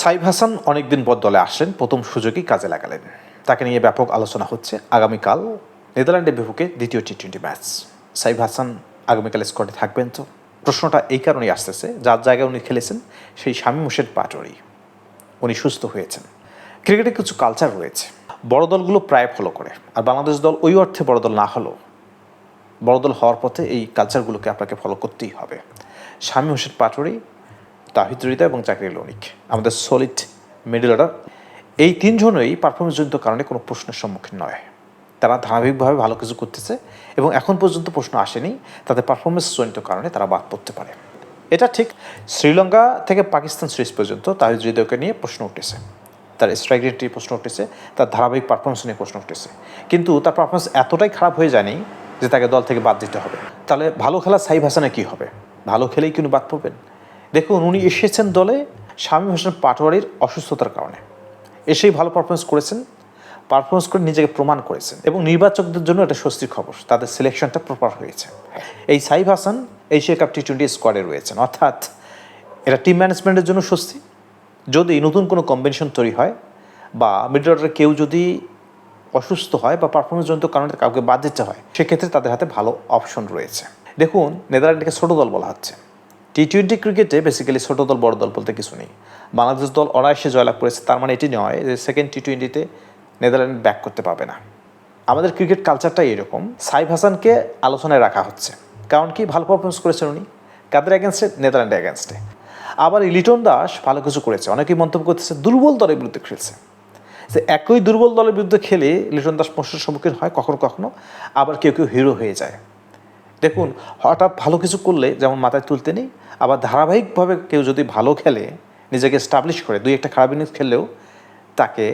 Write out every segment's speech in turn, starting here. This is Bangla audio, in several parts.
সাইফ হাসান অনেকদিন পর দলে আসলেন, প্রথম সুযোগই কাজে লাগালেন। তাকে নিয়ে ব্যাপক আলোচনা হচ্ছে। আগামীকাল নেদারল্যান্ডের বিপক্ষে দ্বিতীয় টি-20 ম্যাচ। সাইফ হাসান আগামীকাল স্কোয়াডে থাকবেন তো? প্রশ্নটা এই কারণেই আসতেছে, যার জায়গায় উনি খেলেছেন সেই শামীম হোসেন পাটোয়ারি, উনি সুস্থ হয়েছেন। ক্রিকেটে কিছু কালচার রয়েছে, বড় দলগুলো প্রায় ফলো করে, আর বাংলাদেশ দল ওই অর্থে বড় দল না হলেও বড় দল হওয়ার পথে এই কালচারগুলোকে আপনাকে ফলো করতেই হবে। শামীম হোসেন পাটোয়ারি, তাহিদ হৃদয় এবং জাকির অনিক আমাদের সলিড মিডল অর্ডার, এই তিনজনই পারফরমেন্সজনিত কারণে কোনো প্রশ্নের সম্মুখীন নয়। তারা ধারাবাহিকভাবে ভালো কিছু করতেছে এবং এখন পর্যন্ত প্রশ্ন আসেনি তাদের পারফরমেন্সজনিত কারণে তারা বাদ পড়তে পারে। এটা ঠিক শ্রীলঙ্কা থেকে পাকিস্তান সিরিজ পর্যন্ত তাহিদ হৃদয়কে নিয়ে প্রশ্ন উঠেছে, তার স্ট্রাইক রেট নিয়ে প্রশ্ন উঠেছে, তার ধারাবাহিক পারফরমেন্স নিয়ে প্রশ্ন উঠেছে, কিন্তু তার পারফরমেন্স এতটাই খারাপ হয়ে যায়নি যে তাকে দল থেকে বাদ দিতে হবে। তাহলে ভালো খেলা সাইফ হাসানের কী হবে? ভালো খেলেই কিন্তু বাদ পড়বেন? দেখুন, উনি এসেছেন দলে শামীম হোসেন পাটোয়ারির অসুস্থতার কারণে, এসেই ভালো পারফরমেন্স করেছেন, পারফরমেন্স করে নিজেকে প্রমাণ করেছেন এবং নির্বাচকদের জন্য এটা স্বস্তির খবর, তাদের সিলেকশনটা প্রপার হয়েছে। এই সাইফ হাসান এশিয়া কাপ টি-20 স্কোয়াডে রয়েছেন, অর্থাৎ এটা টিম ম্যানেজমেন্টের জন্য স্বস্তি। যদি নতুন কোনো কম্বিনেশন তৈরি হয় বা মিডল অর্ডারে কেউ যদি অসুস্থ হয় বা পারফরমেন্সজনিত কারণে কাউকে বাদ দিতে হয়, সেক্ষেত্রে তাদের হাতে ভালো অপশন রয়েছে। দেখুন, নেদারল্যান্ডকে ছোটো দল বলা হচ্ছে। টি-20 ক্রিকেটে বেসিক্যালি ছোটো দল বড় দল বলতে কিছু নেই। বাংলাদেশ দল অনায়াসে জয়লাভ করেছে, তার মানে এটি নয় যে সেকেন্ড টি-20তে নেদারল্যান্ড ব্যাক করতে পারবে না। আমাদের ক্রিকেট কালচারটাই এরকম। সাইফ হাসানকে আলোচনায় রাখা হচ্ছে, কারণ কি ভালো পারফরমেন্স করেছেন উনি, কাদের অ্যাগেনস্টে? নেদারল্যান্ডের অ্যাগেনস্টে। আবার লিটন দাস ভালো কিছু করেছে, অনেকেই মন্তব্য করতেছে দুর্বল দলের বিরুদ্ধে খেলছে। যে একই দুর্বল দলের বিরুদ্ধে খেলে লিটন দাস প্রশ্নের সম্মুখীন হয় কখনো কখনো, আবার কেউ কেউ হিরো হয়ে যায়। দেখুন, হঠাৎ ভালো কিছু করলে যেমন মাথায় তুলতে নেই, আবার ধারাবাহিকভাবে কেউ যদি ভালো খেলে, নিজেকে স্টাবলিশ করে, দুই একটা খারাপ ইনিংস খেললেও তাকে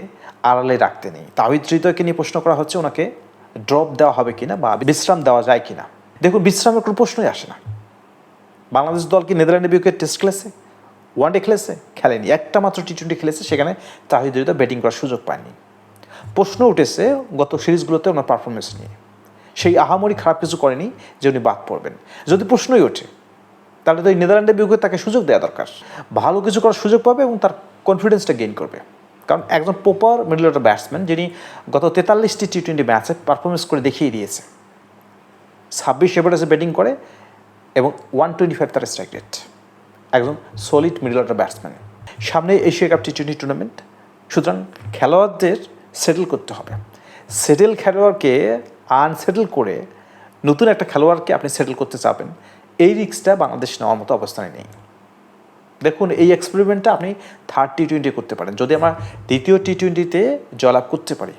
আড়ালে রাখতে নেই। তাহিদ হৃদয়কে নিয়ে প্রশ্ন করা হচ্ছে ওনাকে ড্রপ দেওয়া হবে কিনা বা বিশ্রাম দেওয়া যায় কিনা। দেখুন, বিশ্রামের কোনো প্রশ্নই আসে না। বাংলাদেশ দল কি নেদারল্যান্ডের বিপক্ষে টেস্ট খেলেছে? ওয়ানডে খেলেছে? খেলেনি। একটা মাত্র টি-20 খেলেছে, সেখানে তাহিদ হৃদয় ব্যাটিং করার সুযোগ পায়নি। প্রশ্ন উঠেছে গত সিরিজগুলোতে ওনার পারফরমেন্স নিয়ে, সেই আহামরি খারাপ কিছু করেনি যে উনি বাদ পড়বেন। যদি প্রশ্নই ওঠে, তাহলে তো এই নেদারল্যান্ডের বিপক্ষে তাকে সুযোগ দেওয়া দরকার, ভালো কিছু করার সুযোগ পাবে এবং তার কনফিডেন্সটা গেইন করবে। কারণ একজন প্রপার মিডল অর্ডার ব্যাটসম্যান, যিনি গত 43টি টি-20 ম্যাচে পারফরমেন্স করে দেখিয়ে দিয়েছে, 26 এভারেজে ব্যাটিং করে এবং 125 তার স্ট্রাইক রেট, একজন সলিড মিডল অর্ডার ব্যাটসম্যান। সামনে এশিয়া কাপ টি-20 টুর্নামেন্ট, সুতরাং খেলোয়াড়দের সেটেল করতে হবে। সেটেল খেলোয়াড়কে আনসেটেল করে নতুন একটা খেলোয়াড়কে আপনি সেটেল করতে চাবেন, এই রিস্কটা বাংলাদেশ নেওয়ার মতো অবস্থানে নেই। দেখুন, এই এক্সপেরিমেন্টটা আপনি থার্ড টি-20 করতে পারেন। যদি আমরা দ্বিতীয় টি-20তে জয়লাভ করতে পারি,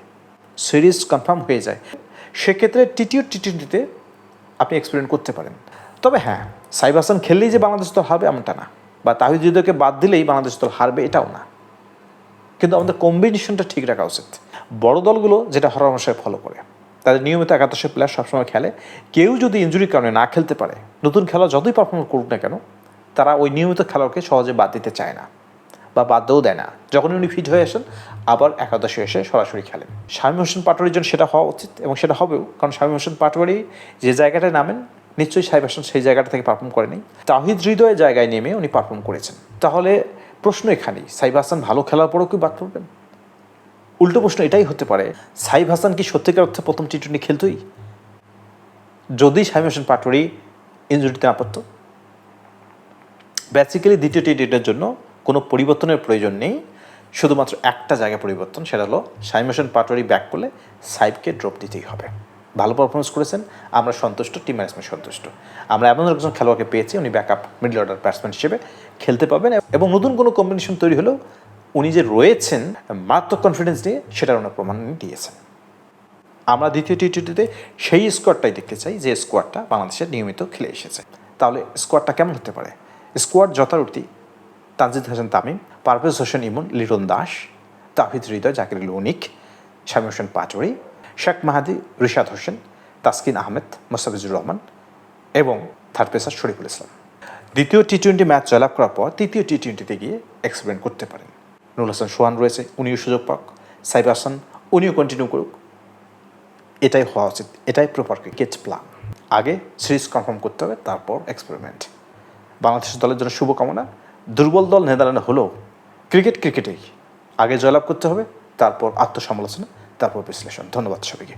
সিরিজ কনফার্ম হয়ে যায়, সেক্ষেত্রে তৃতীয় টি-20তে আপনি এক্সপেরিমেন্ট করতে পারেন। তবে হ্যাঁ, সাইফ হাসান খেললেই যে বাংলাদেশ দল হারবে এমনটা না, বা তাহিদ হৃদয়কে বাদ দিলেই বাংলাদেশ দল হারবে এটাও না। কিন্তু আমাদের কম্বিনেশনটা ঠিক রাখা উচিত। বড় দলগুলো যেটা হরহামেশাই ফলো করে, তাদের নিয়মিত 11 প্লেয়ার সবসময় খেলে। কেউ যদি ইনজুরির কারণে না খেলতে পারে, নতুন খেলোয়াড় যতই পারফর্ম করুক না কেন, তারা ওই নিয়মিত খেলোয়াড়কে সহজে বাদ দিতে চায় না বা বাদও দেয় না। যখন উনি ফিট হয়ে আসেন, আবার 11 এসে সরাসরি খেলেন। শামীম হোসেন পাটোয়ারির জন্য সেটা হওয়া উচিত এবং সেটা হবেও, কারণ শামীম হোসেন পাটোয়ারি যে জায়গাটায় নামেন, নিশ্চয়ই সাইফ হাসান সেই জায়গাটা থেকে পারফর্ম করেনি, তাহিদ হৃদয়ের জায়গায় নেমে উনি পারফর্ম করেছেন। তাহলে প্রশ্ন এখানেই, সাইফ হাসান ভালো খেলার পরেও কি বাদ পড়বেন? উল্টো প্রশ্ন এটাই হতে পারে, সাইফ হাসান কি সত্যিকার অর্থে প্রথম টি-20 খেলতই যদি শামীম হোসেন পাটোয়ারি ইনজুরিতে না পড়তো? বেসিক্যালি দ্বিতীয় টি-20-এর জন্য কোনো পরিবর্তনের প্রয়োজন নেই, শুধুমাত্র একটা জায়গায় পরিবর্তন, সেটা হলো শামীম হোসেন পাটোয়ারি ব্যাক করলে সাইফকে ড্রপ দিতেই হবে। ভালো পারফরমেন্স করেছেন, আমরা সন্তুষ্ট, টিম ম্যানেজমেন্ট সন্তুষ্ট। আমরা এমন একজন খেলোয়াড়কে পেয়েছি, উনি ব্যাকআপ মিডল অর্ডার ব্যাটসম্যান হিসেবে খেলতে পারবেন এবং নতুন কোনো কম্বিনেশন তৈরি হলেও উনি যে রয়েছেন মারাত্মক কনফিডেন্স নিয়ে, সেটার ওনার প্রমাণ দিয়েছেন। আমরা দ্বিতীয় টি-20তে সেই স্কোয়াডটাই দেখতে চাই যে স্কোয়াডটা বাংলাদেশের নিয়মিত খেলে এসেছে। তাহলে স্কোয়াডটা কেমন হতে পারে? স্কোয়াড যথারীতি তানজিদ হাসান তামিম, পারভেজ হোসেন ইমন, লিটন দাস, তাহিদ হৃদয়, জাকির অনিক, শামীম হোসেন পাটোয়ারি, শেখ মাহাদি, রিশাদ হোসেন, তাসকিন আহমেদ, মোস্তাফিজুর রহমান এবং থার্ড পেসার শরীফুল ইসলাম। দ্বিতীয় টি-20 ম্যাচ জয়লাভ করার পর তৃতীয় টি-20তে গিয়ে এক্সপেরিমেন্ট করতে পারেন। নুরুল হাসান সোহান রয়েছে, উনিও সুযোগ পাক। সাইফ হাসান উনিও কন্টিনিউ করুক, এটাই হওয়া উচিত, এটাই প্রপার ক্রিকেট প্ল্যান। আগে সিরিজ কনফার্ম করতে হবে, তারপর এক্সপেরিমেন্ট। বাংলাদেশ দলের জন্য শুভকামনা। দুর্বল দল নেদারল্যান্ড হলেও ক্রিকেটেই আগে জয়লাভ করতে হবে, তারপর আত্মসমালোচনা, তারপর বিশ্লেষণ। ধন্যবাদ সবাইকে।